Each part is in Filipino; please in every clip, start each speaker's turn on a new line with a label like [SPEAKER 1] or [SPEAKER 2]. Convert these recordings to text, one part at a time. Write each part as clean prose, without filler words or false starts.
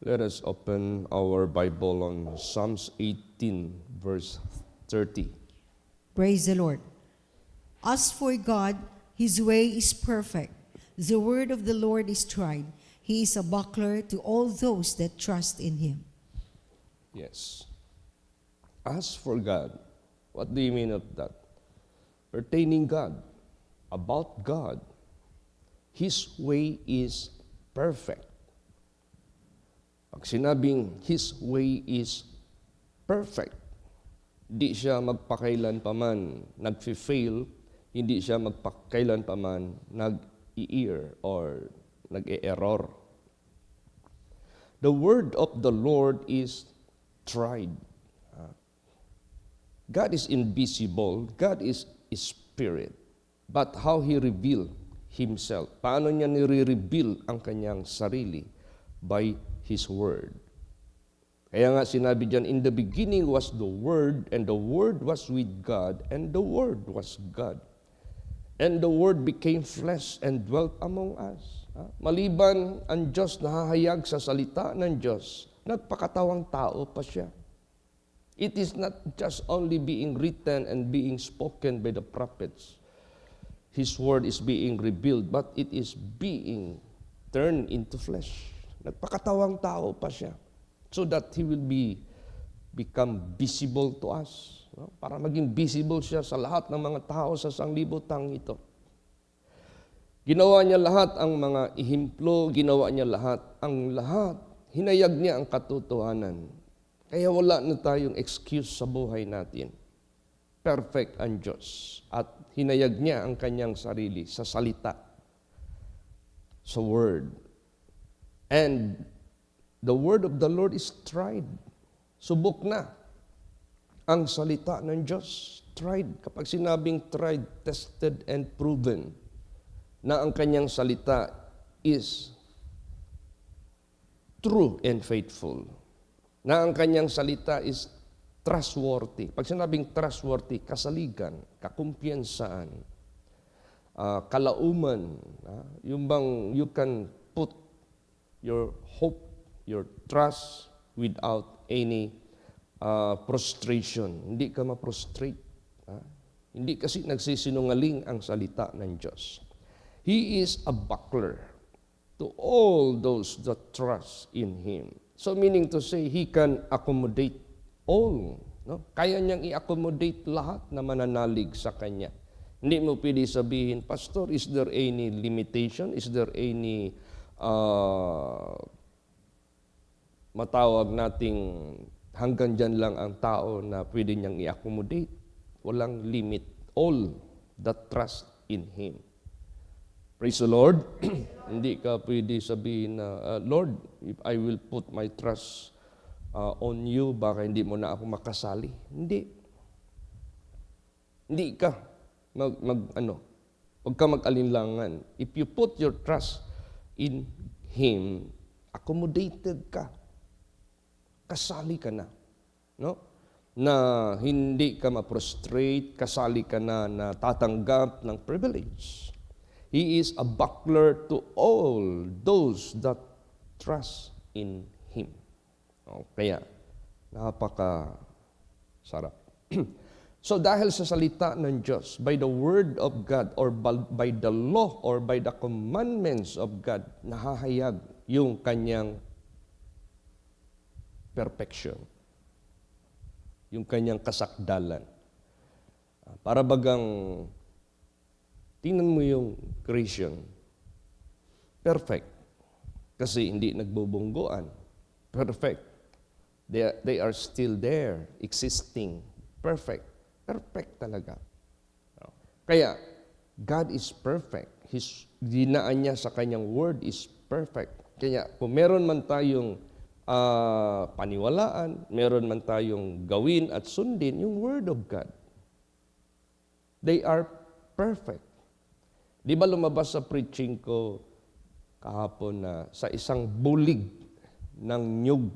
[SPEAKER 1] Let us open our Bible on Psalms 18, verse 30.
[SPEAKER 2] Praise the Lord. As for God, His way is perfect. The word of the Lord is tried. He is a buckler to all those that trust in Him.
[SPEAKER 1] Yes. As for God, what do you mean of that? Pertaining God, about God, His way is perfect. Pag sinabing His way is perfect, hindi siya magpakailan paman nag-fail, hindi siya magpakailan paman nag-i-ear or nag-e-error. The word of the Lord is tried. God is invisible, God is spirit. But how He revealed Himself? Paano niya nire-reveal ang kanyang sarili? By His word. Kaya nga sinabi diyan, in the beginning was the Word, and the Word was with God, and the Word was God. And the Word became flesh and dwelt among us. Maliban ang Diyos nahahayag sa salita ng Diyos, nagpakatawang tao pa siya. It is not just only being written and being spoken by the prophets. His word is being revealed, but it is being turned into flesh. Nagpakatawang tao pa siya so that He will become visible to us. Para maging visible siya sa lahat ng mga tao sa sanglibutang ito. Ginawa niya lahat ang mga ihimplo, ginawa niya lahat. Hinayag niya ang katotohanan. Kaya wala na tayong excuse sa buhay natin. Perfect ang Diyos. At hinayag niya ang kanyang sarili sa salita, sa word. And the word of the Lord is tried. Subok na ang salita ng Diyos. Tried. Kapag sinabing tried, tested, and proven na ang kanyang salita is true and faithful. Na ang kanyang salita is trustworthy. Pag sinabing trustworthy, kasaligan, kakumpiyansaan, kalauman, yung bang you can put your hope, your trust without any frustration. Hindi ka ma-frustrate. Hindi kasi nagsisinungaling ang salita ng Diyos. He is a buckler to all those that trust in Him. So meaning to say, He can accommodate all. No? Kaya niyang i-accommodate lahat na mananalig sa Kanya. Hindi mo pwede sabihin, Pastor, is there any limitation? Is there any matawag nating hanggang dyan lang ang tao na pwede niyang i-accommodate? Walang limit. All that trust in Him. Praise the Lord. Hindi ka pwede sabihin na, Lord, if I will put my trust on you, baka hindi mo na ako makasali. Hindi. Hindi ka. Huwag ka mag-alinlangan. If you put your trust in Him, accommodated ka. Kasali ka na. No? Na hindi ka ma-prostrate, kasali ka na tatanggap ng privilege. He is a buckler to all those that trust in Him. Kaya, napaka-sarap. So dahil sa salita ng Diyos, by the word of God or by the law or by the commandments of God, nahahayag yung kanyang perfection. Yung kanyang kasakdalan. Para bagang, tingnan mo yung creation. Perfect. Kasi hindi nagbubungguan. Perfect. They are still there, existing. Perfect. Perfect talaga. Kaya, God is perfect. Dinaan niya sa kanyang word is perfect. Kaya, kung meron man tayong paniwalaan, meron man tayong gawin at sundin, yung word of God. They are perfect. Di ba lumabas sa preaching ko kahapon na sa isang bulig ng nyug,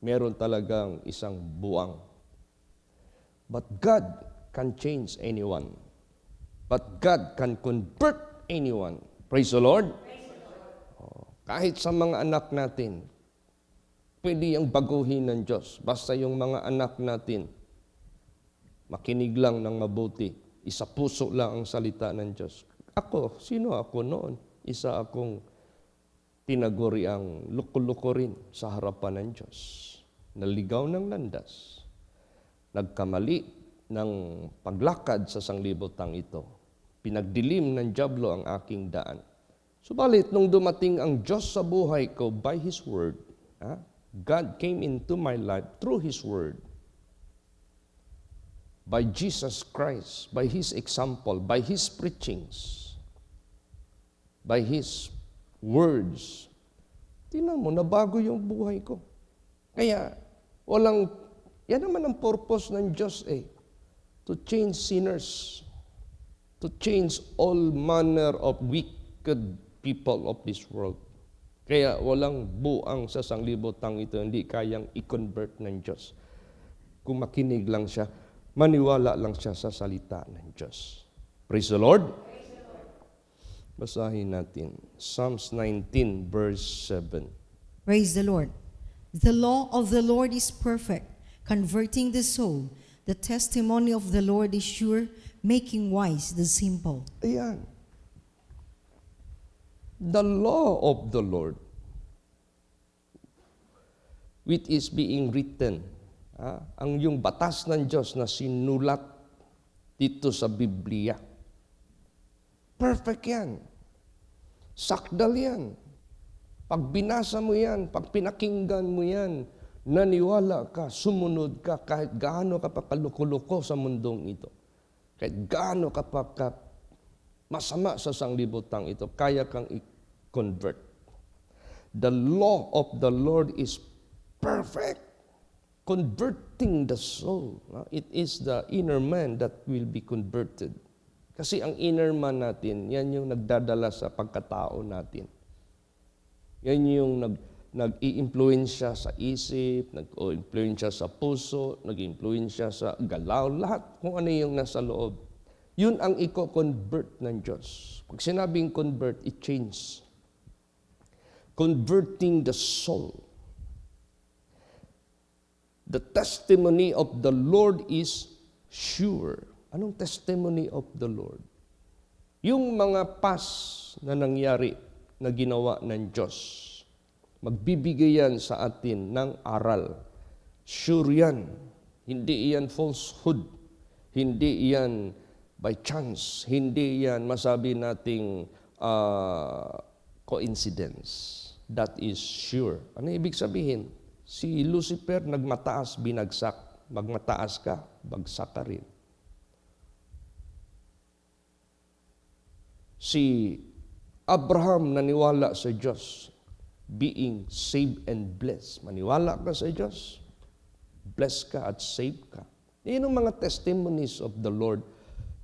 [SPEAKER 1] meron talagang isang buwang. But God can change anyone. But God can convert anyone. Praise the Lord. Praise the Lord. Kahit sa mga anak natin, pwede yung baguhin ng Diyos. Basta yung mga anak natin, makinig lang ng mabuti. Isa puso lang ang salita ng Diyos. Ako, sino ako noon? Isa akong tinaguriang luko-luko rin sa harapan ng Diyos. Naligaw ng landas. Nagkamali ng paglakad sa sanglibotang ito. Pinagdilim ng dyablo ang aking daan. Subalit, nung dumating ang Diyos sa buhay ko by His Word, God came into my life through His Word. By Jesus Christ, by His example, by His preachings, by His words. Tingnan mo, nabago yung buhay ko. Kaya, yan naman ang purpose ng Diyos to change sinners, to change all manner of wicked people of this world. Kaya walang buang sa sanglibotang ito, hindi kayang i-convert ng Diyos. Kung makinig lang siya, maniwala lang siya sa salita ng Diyos. Praise the Lord. Basahin natin. Psalms 19 verse 7.
[SPEAKER 2] Praise the Lord. The law of the Lord is perfect, converting the soul. The testimony of the Lord is sure, making wise the simple.
[SPEAKER 1] Ayan. The law of the Lord, which is being written, ang yung batas ng Diyos na sinulat dito sa Biblia. Perfect yan. Sakdal yan. Pag binasa mo yan, pag pinakinggan mo yan, naniwala ka, sumunod ka, kahit gaano ka pa kaluko-luko sa mundong ito. Kahit gaano ka pa masama sa sanglibotang ito, kaya kang i-convert. The law of the Lord is perfect, converting the soul. It is the inner man that will be converted. Kasi ang inner man natin, yan yung nagdadala sa pagkatao natin. Yan yung nag-i-influensya sa isip, nag-i-influensya sa puso, nag-i-influensya sa galaw, lahat kung ano yung nasa loob. Yun ang i-convert ng Diyos. Pag sinabing convert, it change. Converting the soul. The testimony of the Lord is sure. Anong testimony of the Lord? Yung mga past na nangyari na ginawa ng Diyos, magbibigay yan sa atin ng aral. Sure yan. Hindi yan falsehood. Hindi yan by chance. Hindi yan masabi nating coincidence. That is sure. Ano ibig sabihin? Si Lucifer nagmataas, binagsak. Magmataas ka, bagsak ka rin. Si Abraham naniwala sa Diyos, being saved and blessed. Maniwala ka sa Diyos, blessed ka at saved ka. Yan ang mga testimonies of the Lord.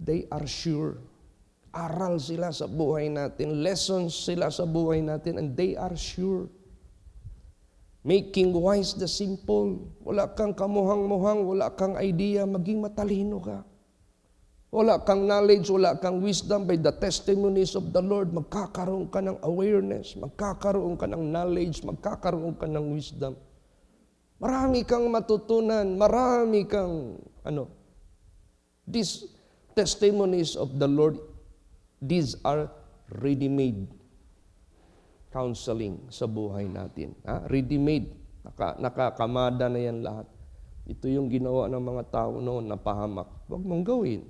[SPEAKER 1] They are sure. Aral sila sa buhay natin, lessons sila sa buhay natin, and they are sure. Making wise the simple. Wala kang kamuhang-muhang, wala kang idea, maging matalino ka. Wala kang knowledge, wala kang wisdom, by the testimonies of the Lord, magkakaroon ka ng awareness, magkakaroon ka ng knowledge, magkakaroon ka ng wisdom. Marami kang matutunan, marami kang, these testimonies of the Lord, these are ready-made counseling sa buhay natin. Ready-made, nakakamada na yan lahat. Ito yung ginawa ng mga tao noon na pahamak. Huwag mong gawin.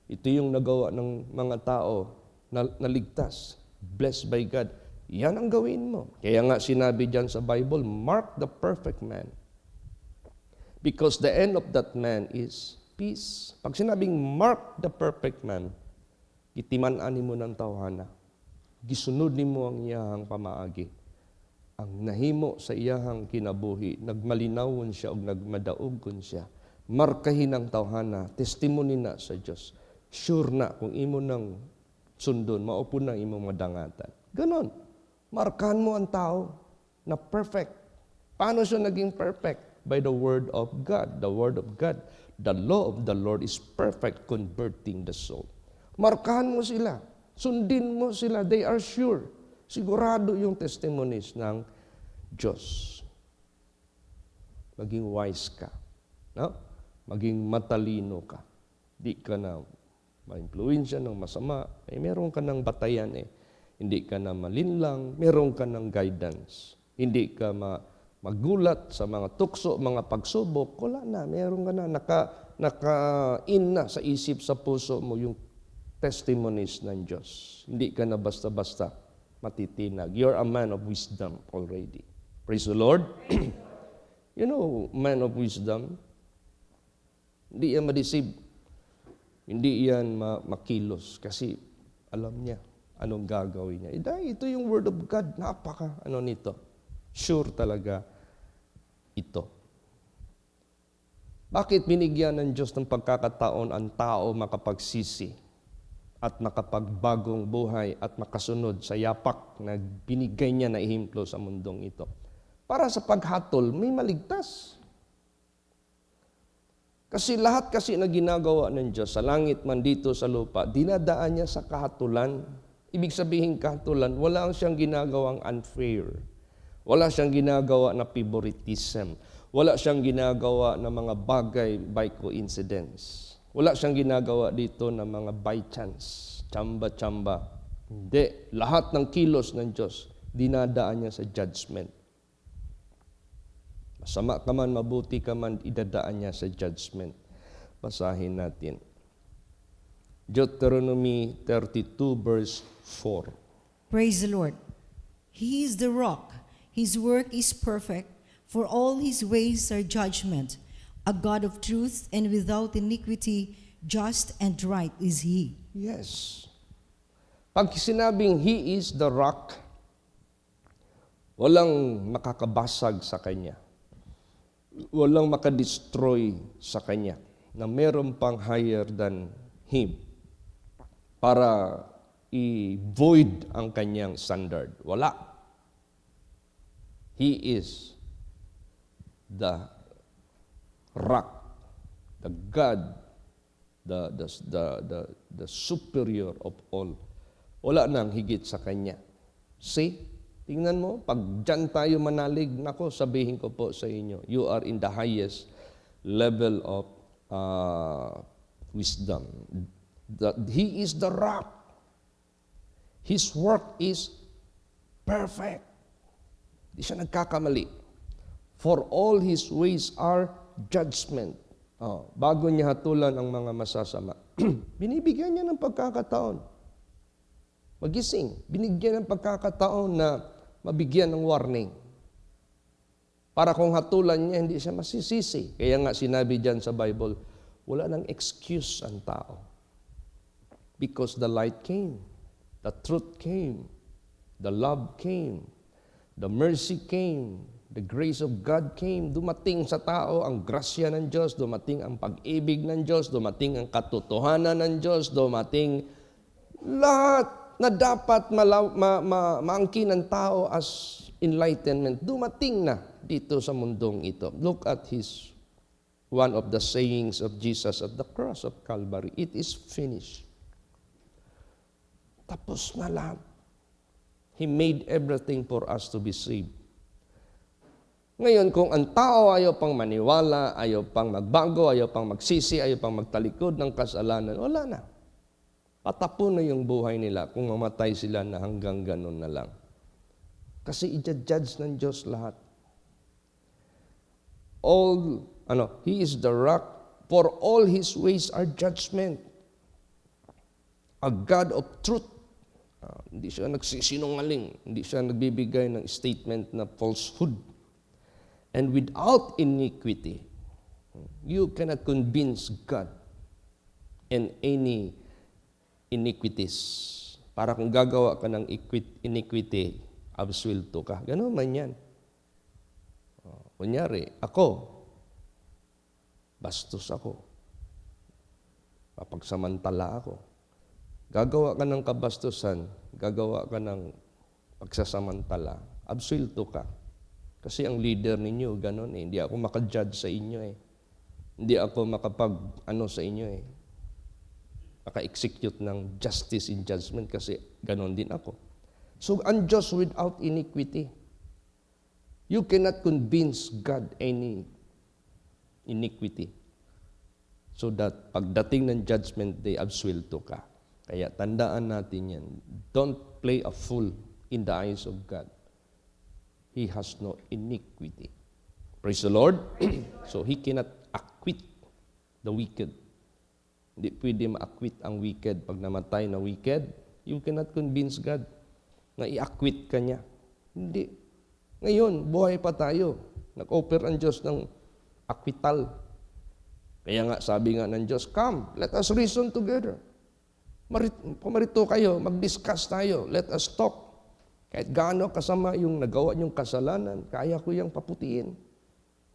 [SPEAKER 1] Ito yung nagawa ng mga tao na naligtas, blessed by God. Yan ang gawin mo. Kaya nga sinabi dyan sa Bible, mark the perfect man. Because the end of that man is peace. Pag sinabing mark the perfect man, itiman-ani mo ng tawhana. Gisunod ni mo ang iyahang pamaagi. Ang nahimo sa iyahang kinabuhi, nagmalinawon siya o nagmadaogon siya. Markahin ang tawhana, testimony na sa Diyos. Sure na kung imo nang sundon, maupo na imong madangatan. Ganon. Markahan mo ang tao na perfect. Paano siya naging perfect? By the Word of God. The Word of God. The law of the Lord is perfect, converting the soul. Markahan mo sila. Sundin mo sila. They are sure. Sigurado yung testimonies ng Diyos. maging wise ka. No? Maging matalino ka. Di ka na ma-influensya ng masama. Meron ka ng batayan eh. Hindi ka na malinlang, meron ka ng guidance. Hindi ka magulat sa mga tukso, mga pagsubok. Wala na, meron ka na. Naka-in na sa isip, sa puso mo yung testimonies ng Diyos. Hindi ka na basta-basta matitinag. You're a man of wisdom already. Praise the Lord. You know, man of wisdom, hindi yan ma-deceive. Hindi yan makilos kasi alam niya anong gagawin niya. Dahil ito yung Word of God, nito. Sure talaga ito. Bakit binigyan ng Diyos ng pagkakataon ang tao makapagsisi at makapagbagong buhay at makasunod sa yapak na binigay niya na ihimplo sa mundong ito? Para sa paghatol, may maligtas. Kasi lahat kasi na ginagawa ng Diyos sa langit man dito sa lupa, dinadaan niya sa kahatulan. Ibig sabihin kahatulan, wala siyang ginagawang unfair. Wala siyang ginagawa na favoritism. Wala siyang ginagawa na mga bagay by coincidence. Wala siyang ginagawa dito na mga by chance, tsamba-tsamba. Hindi. Lahat ng kilos ng Diyos, dinadaan niya sa judgment. Masama ka man, mabuti ka man, idadaan niya sa judgment. Basahin natin. Deuteronomy 32 verse 4.
[SPEAKER 2] Praise the Lord. He is the rock. His work is perfect, for all his ways are judgment. A God of truth and without iniquity, just and right is he.
[SPEAKER 1] Yes. Pag sinabing he is the rock, walang makakabasag sa kanya. Walang makadestroy sa kanya na meron pang higher than him para i-void ang kanyang standard. Wala. He is the rock, the God, the superior of all. Wala nang higit sa kanya. See? Tingnan mo, pag dyan tayo manalig, nako, sabihin ko po sa inyo, you are in the highest level of wisdom. He is the rock. His work is perfect. Di siya nagkakamali. For all his ways are judgment. Bago niya hatulan ang mga masasama, binibigyan niya ng pagkakataon. Magising. Binigyan ng pagkakataon na mabigyan ng warning. Para kung hatulan niya, hindi siya masisisi. Kaya nga sinabi dyan sa Bible, wala nang excuse ang tao. Because the light came, the truth came, the love came, the mercy came, the grace of God came. Dumating sa tao ang grasya ng Diyos, dumating ang pag-ibig ng Diyos, dumating ang katotohanan ng Diyos, dumating lahat na dapat maangkin ng tao as enlightenment, dumating na dito sa mundong ito. Look at one of the sayings of Jesus at the cross of Calvary. It is finished. Tapos na lahat. He made everything for us to be saved. Ngayon, kung ang tao ayaw pang maniwala, ayaw pang magbago, ayaw pang magsisi, ayaw pang magtalikod ng kasalanan, wala na. Patapon na yung buhay nila kung mamatay sila na hanggang ganun na lang. Kasi i-judge ng Diyos lahat. He is the rock, for all his ways are judgment. A God of truth. Hindi siya nagsisinungaling. Hindi siya nagbibigay ng statement na falsehood. And without iniquity, you cannot convince God in any iniquities. Para kung gagawa ka ng iniquity, absuelto ka. Ganun man yan. Kunyari, ako, bastos ako. Papagsamantala ako. Gagawa ka ng kabastusan, gagawa ka ng pagsasamantala, absuelto ka. Kasi ang leader ninyo, ganun eh. Hindi ako makajudge sa inyo eh. Hindi ako sa inyo eh. Maka-execute ng justice in judgment kasi ganon din ako. So, unjust without iniquity. You cannot convince God any iniquity. So that pagdating ng judgment day, absuelto ka. Kaya tandaan natin yan. Don't play a fool in the eyes of God. He has no iniquity. Praise the Lord. So He cannot acquit the wicked. Hindi pwede ma-acquit ang wicked. Pag namatay na wicked, you cannot convince God na i-acquit ka niya. Hindi. Ngayon, buhay pa tayo. Nag-offer ang Diyos ng acquittal. Kaya nga, sabi nga ng Diyos, come, let us reason together. Pumarito kayo, mag-discuss tayo, let us talk. Kahit gaano kasama yung nagawa niyong kasalanan, kaya ko yung paputiin.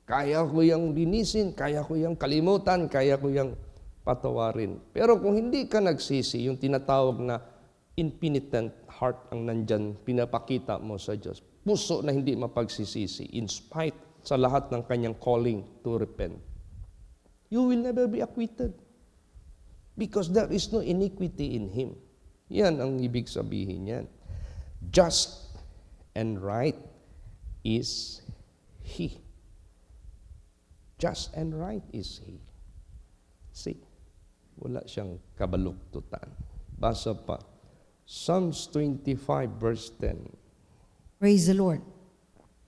[SPEAKER 1] Kaya ko yung linisin, kaya ko yung kalimutan, kaya ko yung patawarin. Pero kung hindi ka nagsisi, yung tinatawag na impenitent heart ang nandyan, pinapakita mo sa Diyos. Puso na hindi mapagsisisi, in spite sa lahat ng kanyang calling to repent. You will never be acquitted. Because there is no iniquity in Him. Yan ang ibig sabihin yan. Just and right is He. Just and right is He. See, wala siyang kabaluktutan. Basa pa. Psalms 25 verse 10.
[SPEAKER 2] Praise the Lord.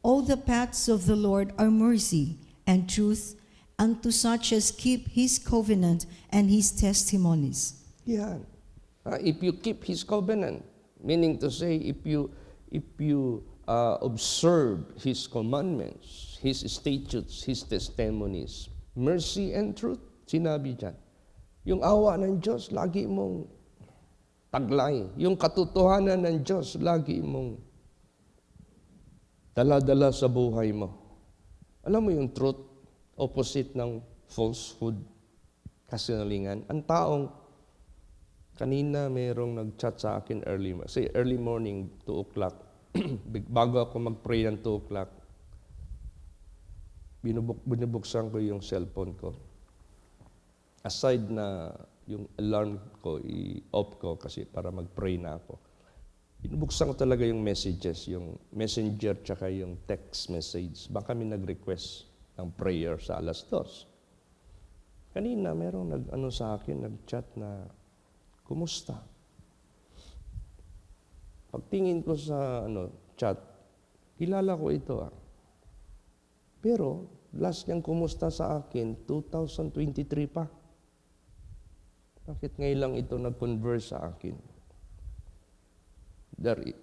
[SPEAKER 2] All the paths of the Lord are mercy and truth unto such as keep His covenant and His testimonies.
[SPEAKER 1] Yan. If you keep His covenant, meaning to say, if you observe His commandments, His statutes, His testimonies, mercy and truth, sinabi dyan. Yung awa ng Diyos, lagi mong taglay. Yung katotohanan ng Diyos, lagi mong dala-dala sa buhay mo. Alam mo yung truth, opposite ng falsehood, kasinungalingan. Ang taong, kanina mayroong nag-chat sa akin early morning, 2 o'clock. Bago ako mag-pray ng 2 o'clock, binubuksan ko yung cellphone ko. Aside na yung alarm ko, i-off ko kasi para mag-pray na ako. Binubuksan ko talaga yung messages, yung messenger tsaka yung text message. Baka kami nag-request ng prayer sa 2:00. Kanina, merong sa akin, nag-chat na, kumusta? Pagtingin ko sa chat, kilala ko ito. Pero, last niyang kumusta sa akin, 2023 pa. Bakit ngayon lang ito nag-converse sa akin?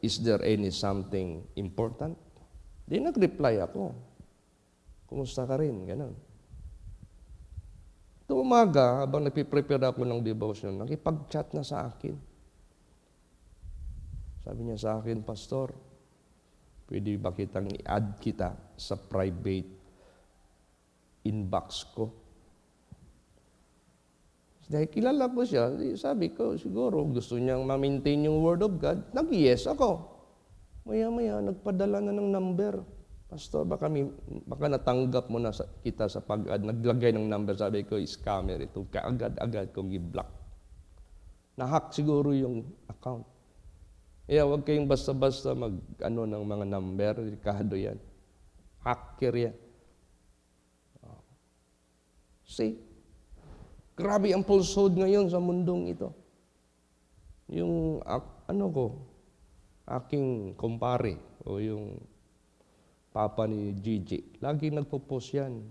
[SPEAKER 1] Is there any something important? Di nag-reply ako. Kumusta ka rin? Ganon. Ito umaga, habang nagpiprepare ako ng devotion, nakipag-chat na sa akin. Sabi niya sa akin, Pastor, pwede ba kitang i-add kita sa private inbox ko? Dahil kilala ko siya, sabi ko, siguro gusto niyang ma-maintain yung Word of God. Nag-yes ako. Maya-maya, nagpadala na ng number. Pastor, baka natanggap mo na kita sa pag-add. Naglagay ng number, sabi ko, scammer ito. Kaagad-agad kong i-block. Na-hack siguro yung account. Kaya huwag kayong basta-basta ng mga number. Delikado yan. Hacker yan. See? Grabe ang falsehood ngayon sa mundong ito. Yung, aking kumpare, o yung papa ni Gigi, lagi nagpo-post yan.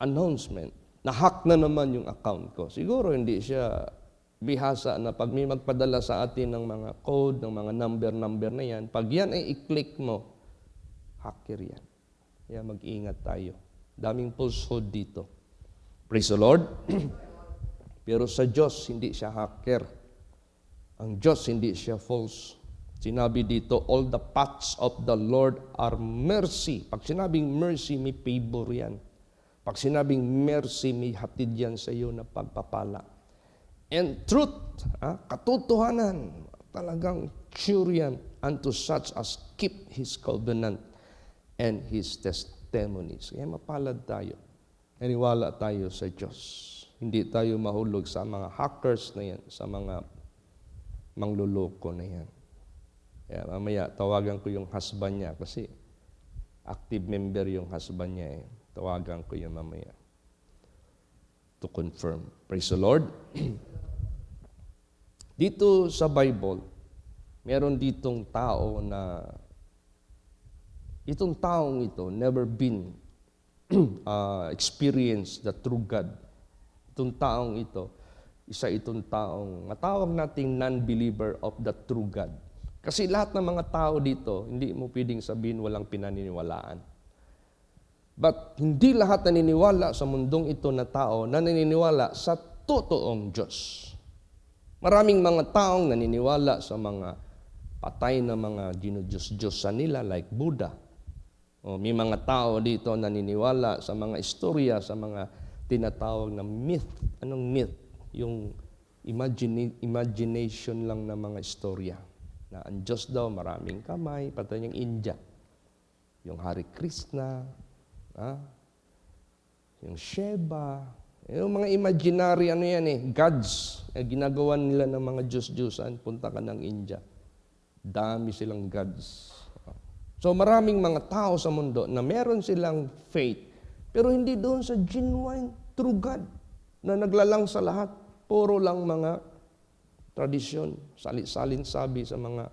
[SPEAKER 1] Announcement. Na-hack na naman yung account ko. Siguro hindi siya bihasa na pag may magpadala sa atin ng mga code, ng mga number na yan, pag yan ay i-click mo, hacker yan. Kaya mag-ingat tayo. Daming falsehood dito. Praise the Lord. Pero sa Diyos, hindi siya hacker. Ang Diyos, hindi siya false. Sinabi dito, all the paths of the Lord are mercy. Pag sinabing mercy, may favor yan. Pag sinabing mercy, may hatid yan sa iyo na pagpapala. And truth, katotohanan, talagang sure yan unto such as keep His covenant and His testimonies. Kaya mapalad tayo. Naniwala tayo sa Diyos. Hindi tayo mahulog sa mga hackers na yan, sa mga mangluloko na yan. Kaya mamaya, tawagan ko yung husband niya kasi active member yung husband niya eh. Tawagan ko yan mamaya to confirm. Praise the Lord. Dito sa Bible, meron ditong tao na itong taong ito never been experience the true God. Itong taong ito, isa itong taong matawag nating non-believer of the true God. Kasi lahat ng mga tao dito, hindi mo pwedeng sabihin walang pinaniniwalaan. But hindi lahat naniniwala sa mundong ito na tao na naniniwala sa totoong Diyos. Maraming mga taong naniniwala sa mga patay na mga dinudiyos-diyosan nila like Buddha. O may mga tao dito naniniwala sa mga istorya, sa mga tinatawag na myth. Anong myth? Yung imagination lang na mga istorya. Na ang Diyos daw maraming kamay, patay yung India. Yung Hare Krishna, yung Shiva, yung mga imaginary gods, ginagawa nila ng mga Diyos-Diyosan, punta ka ng India. Dami silang gods. So maraming mga tao sa mundo na meron silang faith, pero hindi doon sa genuine, true God na naglalang sa lahat. Puro lang mga tradisyon, salin sabi sa mga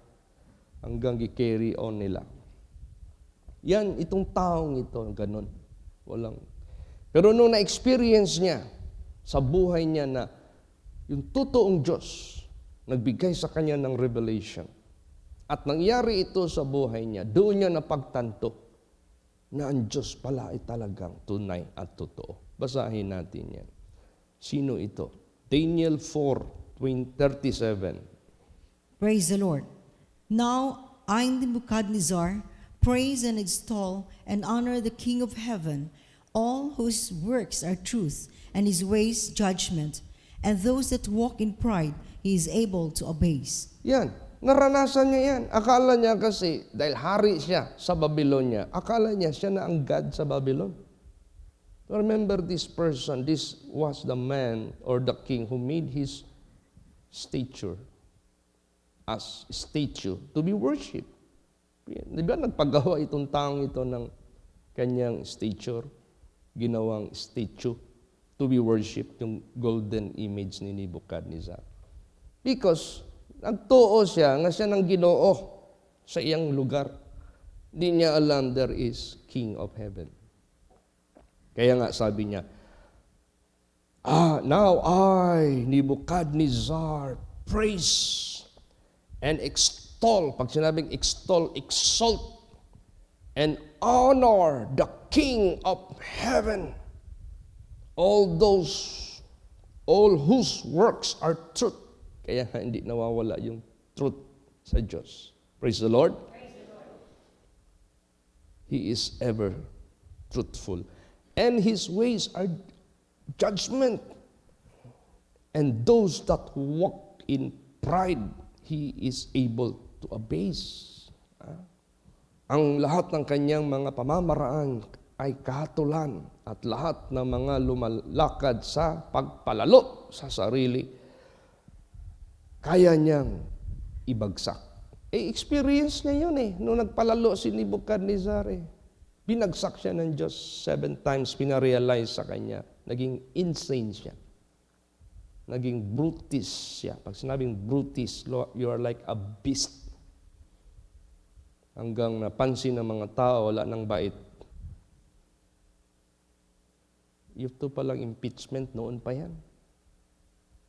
[SPEAKER 1] hanggang i-carry on nila. Yan, itong taong ito, ganun. Walang. Pero nung na-experience niya sa buhay niya na yung totoong Diyos, nagbigay sa kanya ng revelation. At nangyari ito sa buhay niya, doon niya napagtanto na ang Diyos pala ay talagang tunay at totoo. Basahin natin yan. Sino ito? Daniel 4:37.
[SPEAKER 2] Praise the Lord. Now I, Nebuchadnezzar, praise and extol and honor the King of heaven, all whose works are truth, and his ways judgment, and those that walk in pride he is able to abase.
[SPEAKER 1] Yan, naranasan niya yan. Akala niya kasi, dahil hari siya sa Babylonia, akala niya siya na ang God sa Babylon. Remember this person, this was the man or the king who made his stature as statue to be worshipped. Di ba nagpagawa itong taong ito ng kanyang stature, ginawang statue to be worshipped, yung golden image ni Nebuchadnezzar. Because nagtuo siya nga siya ng Ginoo sa iyang lugar. Hindi niya alam there is King of heaven. Kaya nga sabi niya, now I, Nebuchadnezzar, praise and extol. Pag sinabing extol, exalt and honor the King of heaven. All whose works are truth. Kaya hindi nawawala yung truth sa Diyos. Praise the Lord. Praise the Lord. He is ever truthful. And His ways are judgment. And those that walk in pride, He is able to abase. Ang lahat ng kanyang mga pamamaraan ay kahatulan at lahat ng mga lumalakad sa pagpalalo sa sarili, kaya niyang ibagsak. Experience niya yun nung nagpalalo si Nebuchadnezzar Binagsak siya ng Diyos 7 times, pinarealize sa kanya. Naging insane siya. Naging brutis siya. Pag sinabing brutis, you are like a beast. Hanggang napansin ng mga tao, wala nang bait. Ito palang impeachment, noon pa yan.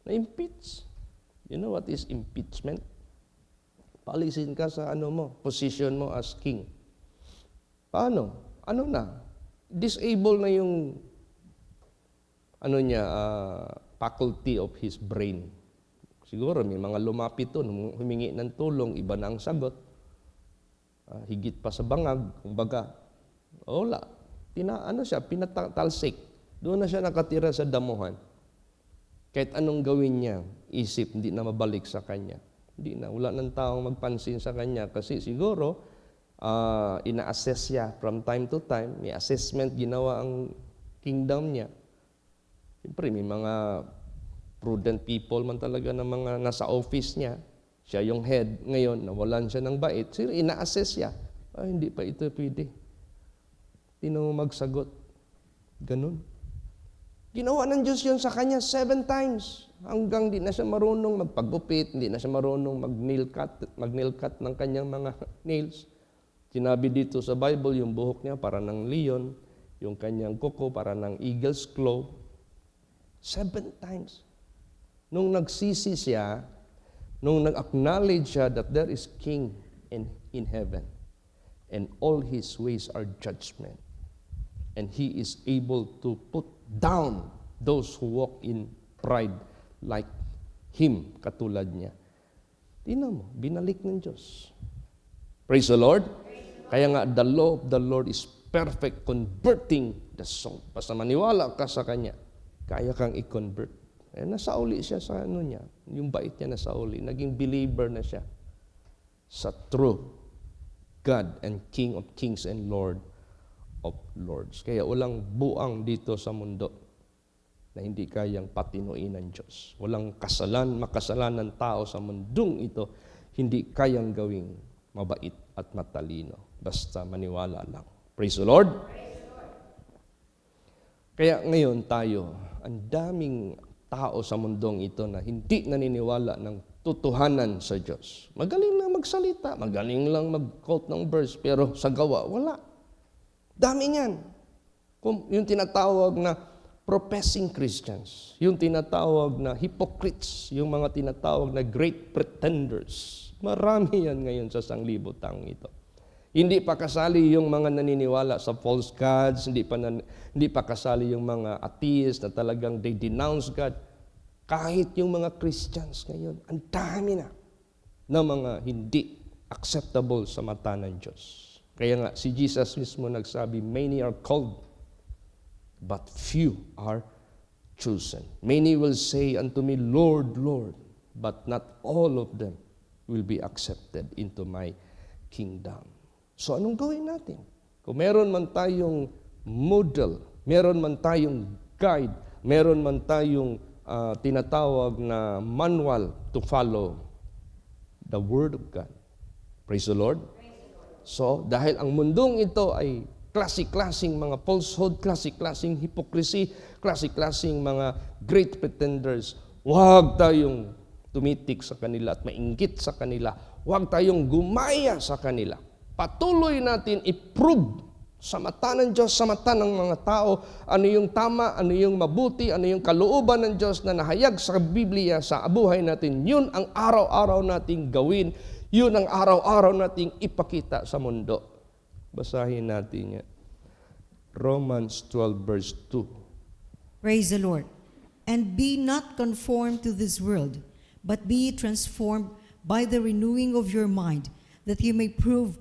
[SPEAKER 1] Na-impeach. You know what is impeachment? Palisin ka sa position mo as king. Paano? Ano na? Disable na yung faculty of his brain. Siguro may mga lumapit doon, humingi ng tulong, iba na ang sagot. Higit pa sa bangag, kumbaga. Wala. Pinatalsik. Doon na siya nakatira sa damuhan. Kahit anong gawin niya, isip, hindi na mabalik sa kanya. Hindi na. Wala ng taong magpansin sa kanya kasi siguro, ina-assess siya from time to time. May assessment ginawa ang kingdom niya. Siyempre, may mga prudent people man talaga na mga nasa office niya. Siya yung head. Ngayon, nawalan siya ng bait. So, ina-assess siya. Hindi pa ito pwede. Tino magsagot. Ganun. Ginawa ng Diyos yun sa kanya 7 times. Hanggang di na siya marunong magpagupit, hindi na siya marunong mag-nail cut ng kanyang mga nails. Sinabi dito sa Bible, yung buhok niya para ng leon, yung kanyang kuko para ng eagle's claw. 7 times. Nung nagsisi siya, nung nag-acknowledge siya that there is King in heaven, and all His ways are judgment, and He is able to put down those who walk in pride like Him, katulad niya. Tingnan mo, binalik ng Diyos. Praise the Lord. Kaya nga, the law of the Lord is perfect, converting the soul. Basta maniwala ka sa Kanya, kaya kang i-convert. Nasauli siya sa niya. Yung bait niya nasauli. Naging believer na siya sa true God and King of kings and Lord of lords. Kaya walang buang dito sa mundo na hindi kayang patinuin ng Diyos. Walang makasalanan tao sa mundong ito hindi kayang gawing mabait at matalino. Basta maniwala lang. Praise the Lord. Kaya ngayon tayo, ang daming tao sa mundong ito na hindi naniniwala ng tutuhanan sa Diyos. Magaling lang magsalita, magaling lang mag-quote ng verse, pero sa gawa, wala. Dami niyan. Yung tinatawag na professing Christians, yung tinatawag na hypocrites, yung mga tinatawag na great pretenders. Marami yan ngayon sa sanglibutang ito. Hindi pa kasali yung mga naniniwala sa false gods, hindi pa kasali yung mga atheist na talagang they denounce God. Kahit yung mga Christians ngayon, ang dami na mga hindi acceptable sa mata ng Diyos. Kaya nga, si Jesus mismo nagsabi, many are called, but few are chosen. Many will say unto me, Lord, Lord, but not all of them will be accepted into my kingdom. So anong gawin natin? Kung meron man tayong model, meron man tayong guide, meron man tayong tinatawag na manual to follow, the Word of God. Praise the Lord. So, dahil ang mundong ito ay klase-klaseng mga falsehood, klase-klaseng hypocrisy, klase-klaseng mga great pretenders, huwag tayong tumitik sa kanila at mainggit sa kanila. Huwag tayong gumaya sa kanila. Patuloy natin i-prove sa mata ng Diyos, sa mata ng mga tao, ano yung tama, ano yung mabuti, ano yung kalooban ng Diyos na nahayag sa Biblia, sa buhay natin. Yun ang araw-araw nating gawin. Yun ang araw-araw nating ipakita sa mundo. Basahin natin yan. Romans 12 verse 2.
[SPEAKER 2] Praise the Lord. And be not conformed to this world, but be transformed by the renewing of your mind, that you may prove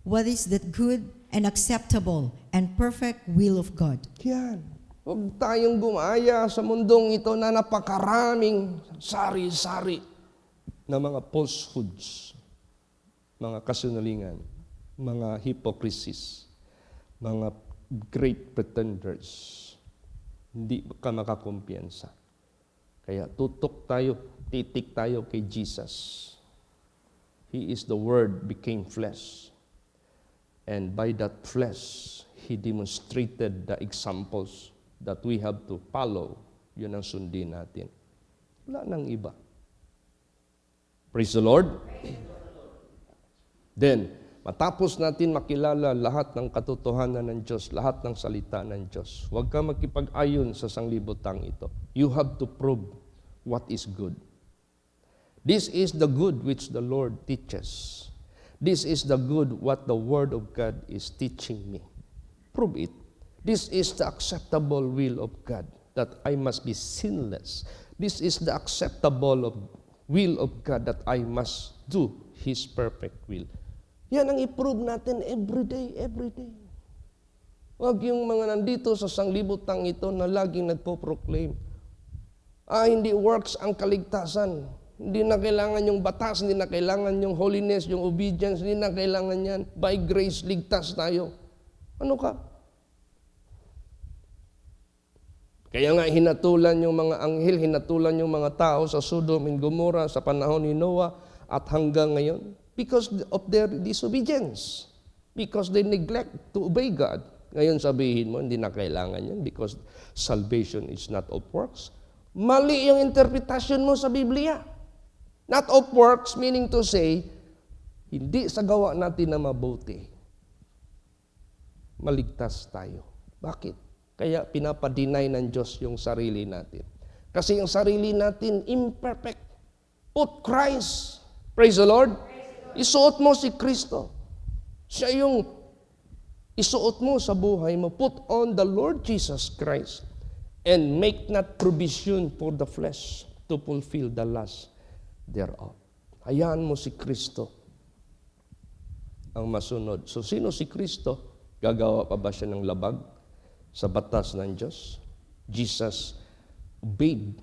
[SPEAKER 2] what is that good and acceptable and perfect will of God.
[SPEAKER 1] Yan. Huwag tayong gumaya sa mundong ito na napakaraming sari-sari na mga falsehoods, mga kasinungalingan, mga hypocrisies, mga great pretenders. Hindi ka makakumpiyansa. Kaya tutok tayo, titik tayo kay Jesus. He is the Word became flesh. And by that flesh, He demonstrated the examples that we have to follow. Yun ang sundin natin. Wala nang iba. Praise the Lord. Then, matapos natin makilala lahat ng katotohanan ng Diyos, lahat ng salita ng Diyos, huwag ka makipag-ayon sa sanglibutang ito. You have to prove what is good. This is the good which the Lord teaches. This is the good what the Word of God is teaching me. Prove it. This is the acceptable will of God, that I must be sinless. This is the acceptable will of God, that I must do His perfect will. Yan ang i-prove natin every day, every day. Huwag yung mga nandito sa sanglibutang ito na laging nagpo-proclaim, hindi works ang kaligtasan. Hindi na kailangan yung batas, hindi na kailangan yung holiness, yung obedience, hindi na kailangan yan. By grace, ligtas tayo. Ano ka? Kaya nga hinatulan yung mga anghel, hinatulan yung mga tao sa Sodom and Gomorrah sa panahon ni Noah at hanggang ngayon. Because of their disobedience. Because they neglect to obey God. Ngayon sabihin mo, hindi na kailangan yan because salvation is not of works. Mali yung interpretasyon mo sa Biblia. Not of works, meaning to say, hindi sa gawa natin na mabuti. Maligtas tayo. Bakit? Kaya pinapadeny ng Diyos yung sarili natin. Kasi yung sarili natin, imperfect. Put Christ. Praise the Lord. Isuot mo si Kristo. Siya yung isuot mo sa buhay mo. Put on the Lord Jesus Christ and make not provision for the flesh to fulfill the lust thereof. Hayaan mo si Kristo ang masunod. So, sino si Kristo? Gagawa pa ba siya ng labag sa batas ng Diyos? Jesus obeyed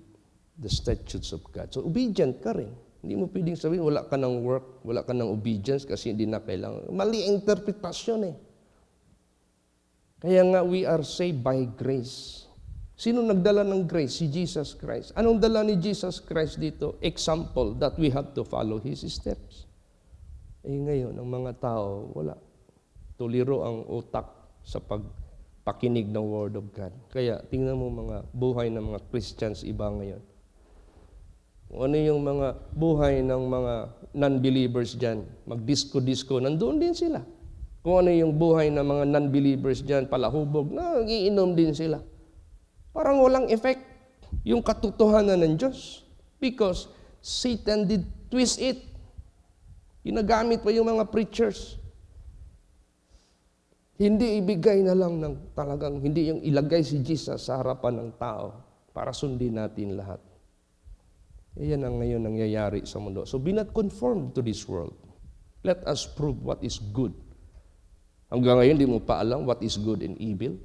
[SPEAKER 1] the statutes of God. So, obedient ka rin. Hindi mo pwedeng sabihin, wala ka ng work, wala ka ng obedience kasi hindi na kailangan. Mali ang interpretasyon eh. Kaya nga, we are saved by grace. Sino nagdala ng grace? Si Jesus Christ. Anong dala ni Jesus Christ dito? Example that we have to follow His steps. Eh ngayon, ang mga tao, wala. Tuliro ang utak sa pagpakinig ng Word of God. Kaya tingnan mo mga buhay ng mga Christians iba ngayon. Kung ano yung mga buhay ng mga non-believers dyan, mag-disco-disco, nandun din sila. Kung ano yung buhay ng mga non-believers dyan, palahubog, nagiinom din sila. Parang walang effect yung katotohanan ng Diyos. Because Satan did twist it. Ginagamit pa yung mga preachers. Hindi ibigay na lang ng talagang, hindi yung ilagay si Jesus sa harapan ng tao para sundin natin lahat. Iyan ang ngayon nangyayari sa mundo. So be not conformed to this world. Let us prove what is good. Hanggang ngayon, di mo pa alam what is good and evil.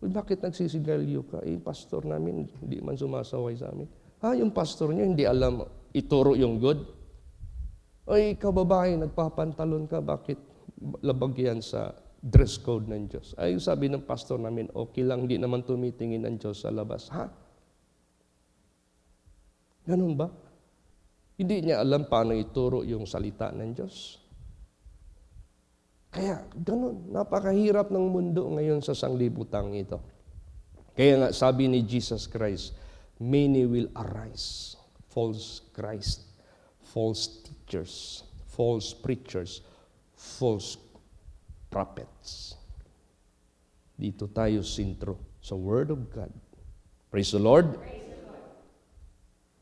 [SPEAKER 1] Bakit nagsisigalyo ka? Pastor namin, hindi man sumasaway sa amin. Yung pastor niyo, hindi alam ituro yung good? Ikaw babae, nagpapantalon ka, bakit labag yan sa dress code ng Diyos? Sabi ng pastor namin, okay lang, hindi naman tumitingin ng Diyos sa labas. Ganun ba? Hindi niya alam paano ituro yung salita ng Diyos. Kaya, ganun. Napakahirap ng mundo ngayon sa sanglibutang ito. Kaya nga, sabi ni Jesus Christ, many will arise, false Christ, false teachers, false preachers, false prophets. Dito tayo sintro sa Word of God. Praise the Lord.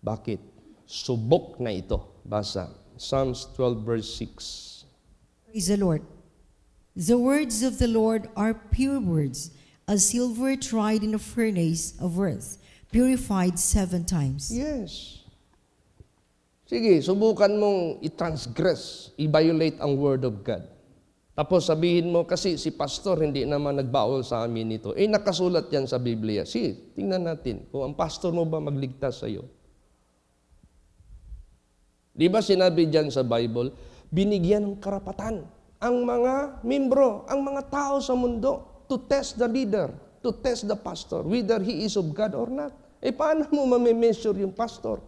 [SPEAKER 1] Bakit? Subok na ito. Basa. Psalms 12 verse 6.
[SPEAKER 2] Praise the Lord. The words of the Lord are pure words, as silver tried in a furnace of earth, purified 7 times.
[SPEAKER 1] Yes. Sige, subukan mong i-transgress, i-violate ang Word of God. Tapos sabihin mo, kasi si pastor hindi naman nagbawal sa amin nito. Nakasulat yan sa Biblia. Sige, tingnan natin kung ang pastor mo ba magligtas sa iyo. Di ba sinabi dyan sa Bible, binigyan ng karapatan ang mga membro, ang mga tao sa mundo to test the leader, to test the pastor, whether he is of God or not. Paano mo ma-measure yung pastor?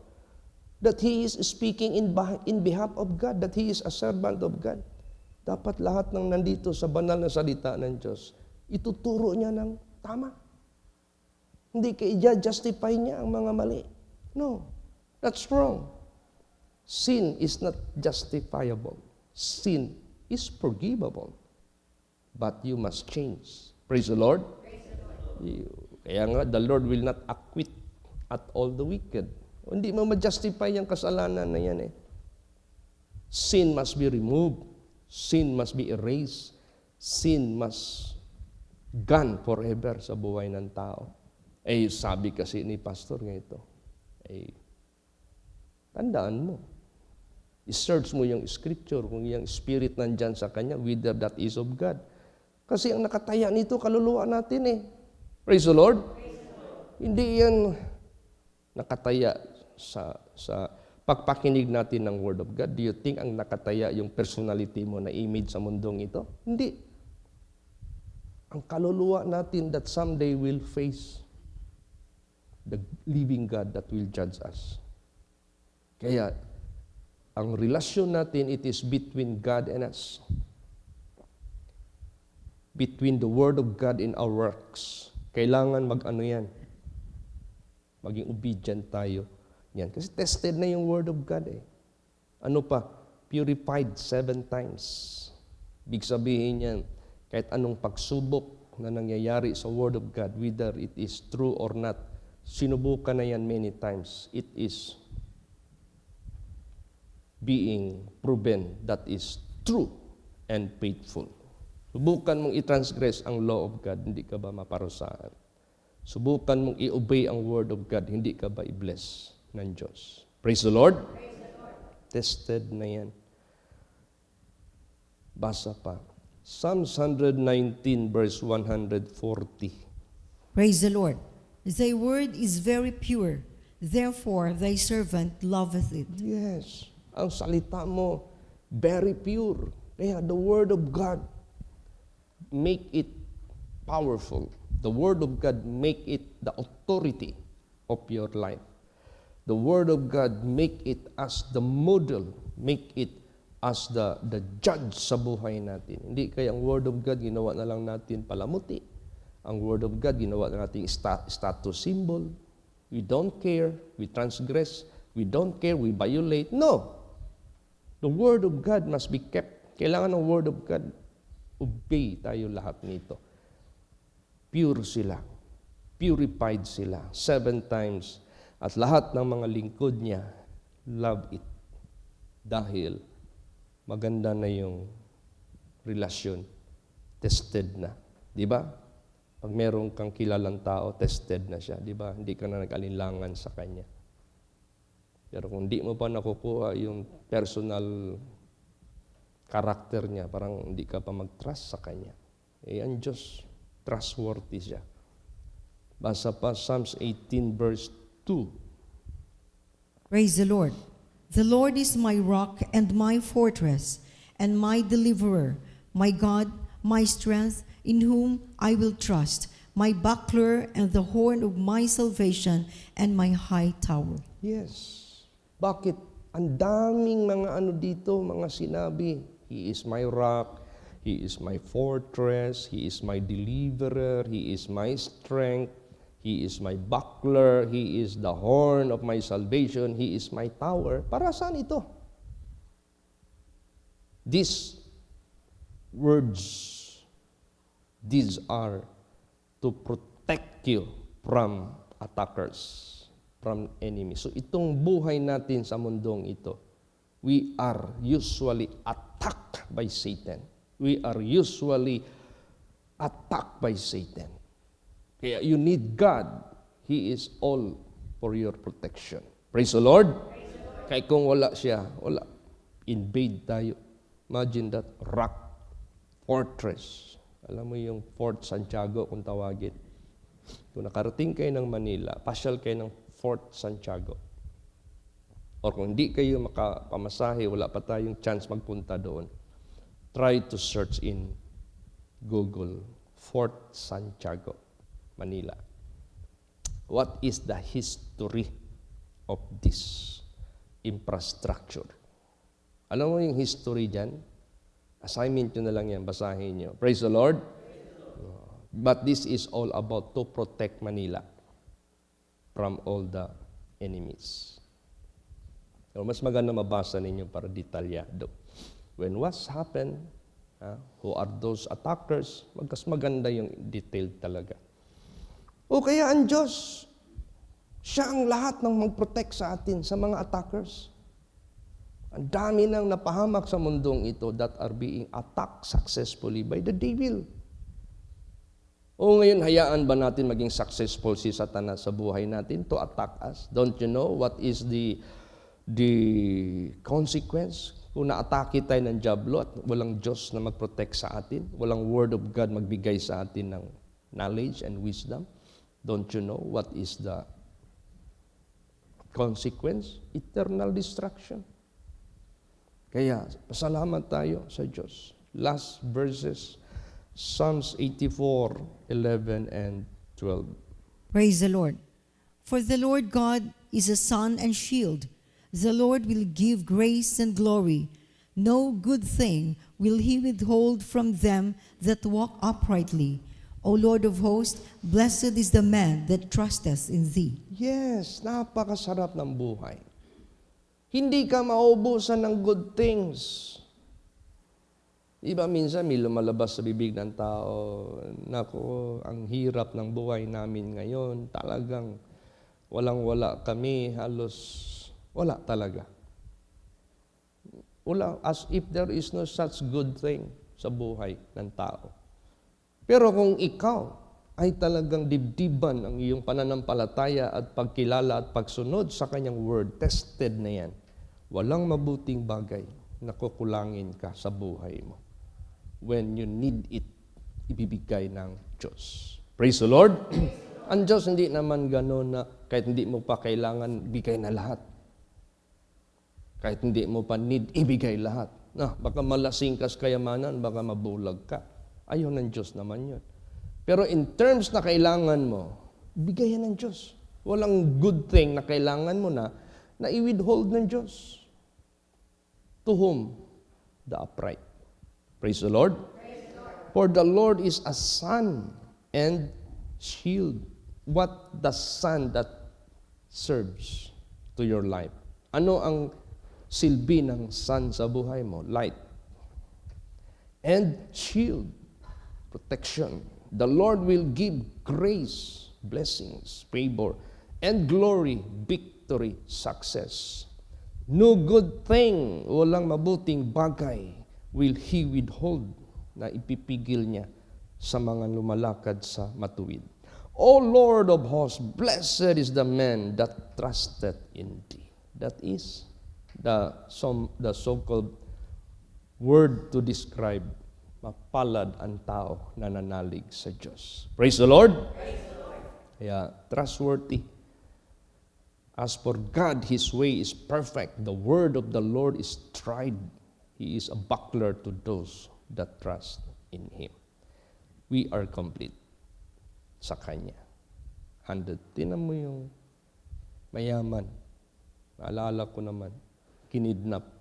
[SPEAKER 1] That he is speaking in behalf of God, that he is a servant of God. Dapat lahat ng nandito sa banal na salita ng Diyos, ituturo niya ng tama. Hindi justify niya ang mga mali. No, that's wrong. Sin is not justifiable. Sin is forgivable. But you must change. Praise the Lord. Praise the Lord. Kaya nga, the Lord will not acquit at all the wicked. Hindi mo ma-justify yung kasalanan na yan Sin must be removed. Sin must be erased. Sin must gone forever sa buhay ng tao. Sabi kasi ni pastor nga ito, tandaan mo. I-search mo yung scripture, kung yung spirit nandyan sa kanya, whether that is of God. Kasi ang nakataya nito, kaluluwa natin Praise the Lord. Praise the Lord. Hindi yan nakataya sa pagpakinig natin ng Word of God. Do you think ang nakataya yung personality mo na image sa mundong ito? Hindi. Ang kaluluwa natin that someday will face the living God that will judge us. Kaya, ang relasyon natin, it is between God and us. between the Word of God and our works. Kailangan mag-ano yan? Maging obedient tayo. Yan. Kasi tested na yung Word of God eh. Ano pa? Purified 7 times. Big sabihin yan, kahit anong pagsubok na nangyayari sa Word of God, whether it is true or not, sinubukan na yan many times. It is being proven that is true and faithful. Subukan mong i-transgress ang law of God, hindi ka ba maparusahan? Subukan mong i-obey ang Word of God, hindi ka ba i-bless ng Diyos? Praise the Lord. Praise the Lord. Tested na yan. Basa pa. Psalms 119 verse 140.
[SPEAKER 2] Praise the Lord. Thy word is very pure, therefore thy servant loveth it.
[SPEAKER 1] Yes. Ang salita mo, very pure. Kaya the Word of God, make it powerful. The Word of God, make it the authority of your life. The Word of God, make it as the model, make it as the judge sa buhay natin. Hindi kaya ang Word of God, ginawa na lang natin palamuti. Ang Word of God, ginawa na natin status symbol. We don't care, we transgress, we don't care, we violate. No! The Word of God must be kept. Kailangan ng Word of God, obey tayo lahat nito. Pure sila. Purified sila. 7 times. At lahat ng mga lingkod niya, love it. Dahil maganda na yung relasyon. Tested na. Di ba? Pag meron kang kilalang tao, tested na siya. Di ba? Hindi ka na nag-alinlangan sa kanya. Pero kung di mo pa nakukuha yung personal character niya, parang hindi ka pa mag-trust sa kanya. Eh, ang Diyos, trustworthy siya. Basa pa Psalms 18 verse 2.
[SPEAKER 2] Praise the Lord. The Lord is my rock and my fortress and my deliverer, my God, my strength, in whom I will trust, my buckler and the horn of my salvation and my high tower.
[SPEAKER 1] Yes. Bakit? Ang daming mga ano dito, mga sinabi. He is my rock, He is my fortress, He is my deliverer, He is my strength, He is my buckler, He is the horn of my salvation, He is my tower. Para saan ito? These words, these are to protect you from attackers, from enemies. So itong buhay natin sa mundong ito, we are usually attacked by Satan. We are usually attacked by Satan. Kaya you need God. He is all for your protection. Praise the Lord. Praise the Lord. Kaya kung wala siya, wala. Invade tayo. Imagine that rock, fortress. Alam mo yung Fort Santiago kung tawagin. Kung nakarating kayo ng Manila, pasyal kayo ng Fort Santiago. Or kung hindi kayo makapamasahe, wala pa tayong chance magpunta doon, try to search in Google, Fort Santiago, Manila. What is the history of this infrastructure? Alam mo yung history dyan? Assignment nyo na lang yan, basahin nyo. Praise the Lord. But this is all about to protect Manila from all the enemies. So, mas maganda mabasa ninyo para detalyado. When what's happened, who are those attackers, mas maganda yung detailed talaga. O kaya ang Diyos, siya ang lahat ng mag-protect sa atin, sa mga attackers. Ang dami nang napahamak sa mundong ito that are being attacked successfully by the devil. O ngayon, hayaan ba natin maging successful si Satanas sa buhay natin to attack us? Don't you know what is the consequence? Kung na-atake tayo ng diablo at walang Diyos na mag-protect sa atin, walang Word of God magbigay sa atin ng knowledge and wisdom, don't you know what is the consequence? Eternal destruction. Kaya, pasalamat tayo sa Diyos. Last verses, Psalms 84, 11 and 12.
[SPEAKER 2] Praise the Lord. For the Lord God is a sun and shield. The Lord will give grace and glory. No good thing will he withhold from them that walk uprightly. O Lord of hosts, blessed is the man that trusteth in thee.
[SPEAKER 1] Yes, napakasarap ng buhay. Hindi ka maubusan ng good things. Iba minsan may lumalabas sa bibig ng tao, nako, ang hirap ng buhay namin ngayon, talagang walang-wala kami, halos wala talaga. Wala, as if there is no such good thing sa buhay ng tao. Pero kung ikaw ay talagang dibdiban ang iyong pananampalataya at pagkilala at pagsunod sa kanyang word, tested na yan, walang mabuting bagay na kukulangin ka sa buhay mo. When you need it, ibibigay ng Diyos. Praise the Lord. Ang Diyos hindi naman gano'n na kahit hindi mo pa kailangan, bigay na lahat. Kahit hindi mo pa need, ibigay lahat. Baka malasing ka sa kayamanan, baka mabulag ka. Ayaw ng Diyos naman yun. Pero in terms na kailangan mo, bigayan ng Diyos. Walang good thing na kailangan mo na i-withhold ng Diyos. To whom? The upright. Praise the Lord. Praise the Lord. For the Lord is a sun and shield. What the sun that serves to your life? Ano ang silbi ng sun sa buhay mo? Light. And shield. Protection. The Lord will give grace, blessings, favor, and glory, victory, success. No good thing, walang mabuting bagay, will He withhold na ipipigil niya sa mga lumalakad sa matuwid. O Lord of hosts, blessed is the man that trusted in Thee. That is the so-called word to describe mapalad ang tao na nanalig sa Diyos. Praise the Lord. Praise the Lord. Kaya trustworthy. As for God, His way is perfect. The word of the Lord is tried. He is a buckler to those that trust in Him. We are complete sa Kanya. 100. Tinan mo yung mayaman. Naalala ko naman, kinidnap.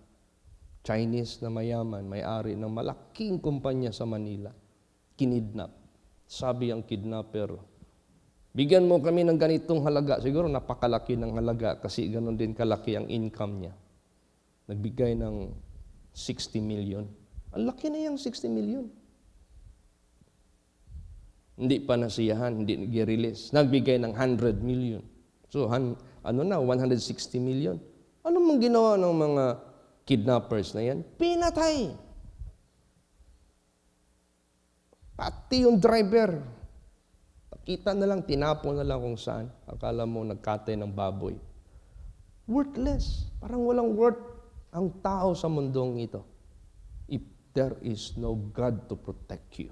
[SPEAKER 1] Chinese na mayaman, may-ari ng malaking kumpanya sa Manila. Kinidnap. Sabi ang kidnapper, bigyan mo kami ng ganitong halaga. Siguro napakalaki ng halaga kasi ganoon din kalaki ang income niya. Nagbigay ng 60 million. Ang laki na yung 60 million. Hindi pa nasiyahan, hindi nag-release. Nagbigay ng 100 million. So, 160 million. Ano mong ginawa ng mga kidnappers na yan? Pinatay. Pati yung driver. Kita na lang, tinapon na lang kung saan. Akala mo nagkatay ng baboy. Worthless. Parang walang worth ang tao sa mundong ito. If there is no God to protect you,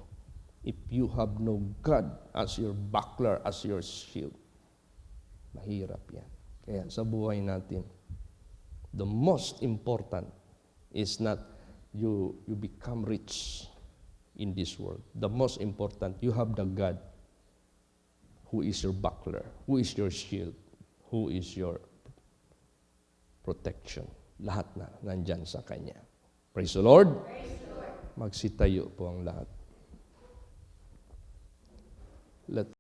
[SPEAKER 1] if you have no God as your buckler, as your shield, mahirap yan. Kaya sa buhay natin, the most important is not you become rich in this world. The most important, you have the God who is your buckler, who is your shield, who is your protection. Lahat na nandyan sa Kanya. Praise the Lord. Praise the Lord. Magsitayo po ang lahat. Let